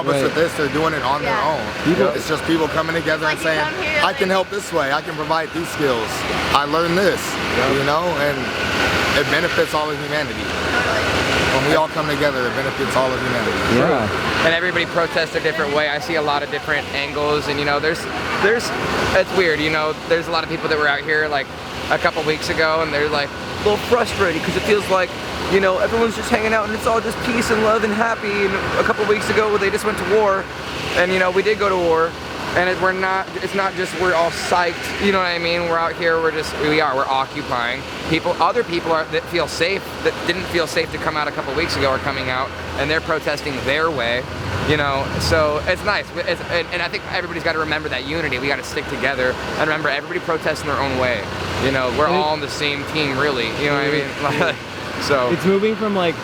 help us with this. They're doing it on their own. It's just people coming together and saying, I can help this way. I can provide these skills. I learned this, you know, and it benefits all of humanity. When we all come together, it benefits all of humanity. Yeah. And everybody protests a different way. I see a lot of different angles, and you know, it's weird, you know, there's a lot of people that were out here like a couple weeks ago, and they're like a little frustrated because it feels like, you know, everyone's just hanging out and it's all just peace and love and happy. And a couple weeks ago, they just went to war, and you know, we did go to war. And it's not just we're all psyched, you know what I mean? We're out here, we're occupying. Other people that feel safe, that didn't feel safe to come out a couple weeks ago are coming out, and they're protesting their way, you know? So it's nice, and I think everybody's got to remember that unity. We got to stick together, and remember everybody protests in their own way. You know, we're all on the same team, really, you know what I mean? So it's moving from like,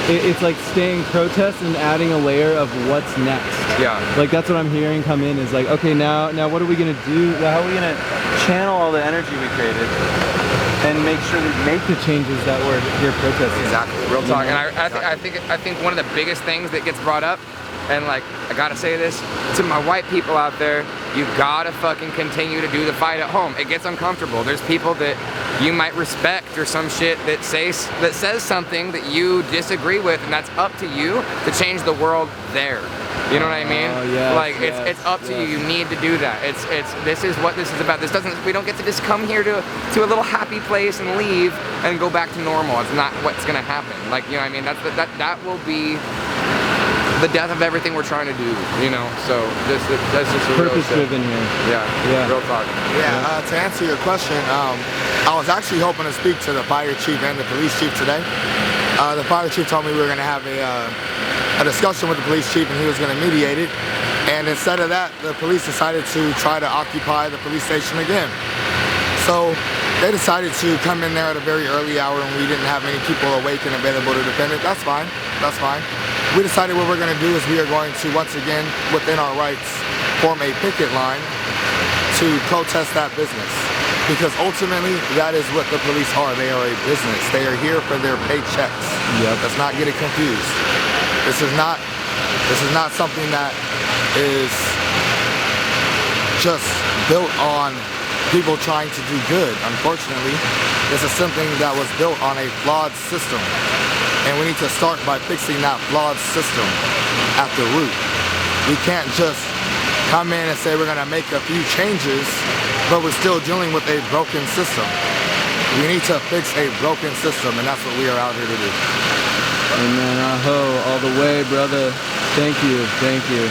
it's like staying protest and adding a layer of what's next. Yeah. Like that's what I'm hearing come in is like, okay, now what are we gonna do? How are we gonna channel all the energy we created and make sure we make the changes that we're here protesting? Exactly. Real talk. And I think one of the biggest things that gets brought up, and like, I gotta say this to my white people out there, you gotta fucking continue to do the fight at home. It gets uncomfortable. There's people that you might respect or some shit that says something that you disagree with, and that's up to you to change the world there. You know what I mean? Yes, like it's up to you. You need to do that. This is what this is about. We don't get to just come here to a little happy place and leave and go back to normal. It's not what's gonna happen. Like, you know what I mean? That will be the death of everything we're trying to do, you know. So that's just a purpose driven here. Yeah. Real talk. Yeah. To answer your question, I was actually hoping to speak to the fire chief and the police chief today. The fire chief told me we were going to have a discussion with the police chief, and he was going to mediate it. And instead of that, the police decided to try to occupy the police station again. So they decided to come in there at a very early hour, and we didn't have many people awake and available to defend it. That's fine. That's fine. We decided what we're going to do is we are going to, once again, within our rights, form a picket line to protest that business. Because ultimately, that is what the police are. They are a business. They are here for their paychecks. Let's not get it confused. This is not something that is just built on people trying to do good. Unfortunately, this is something that was built on a flawed system. And we need to start by fixing that flawed system at the root. We can't just come in and say we're gonna make a few changes, but we're still dealing with a broken system. We need to fix a broken system, and that's what we are out here to do. Amen. Aho, all the way, brother. Thank you. Thank you.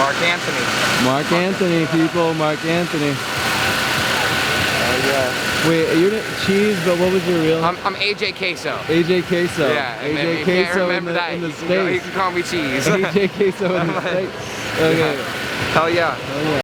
Mark Anthony. Mark Anthony, people. Mark Anthony. Yeah. Wait, you're Cheese, but what was your real name? I'm AJ Queso. AJ Queso. Yeah, AJ Queso in the States. You can call me Cheese. AJ Queso in the States. Okay. Hell yeah. Hell yeah.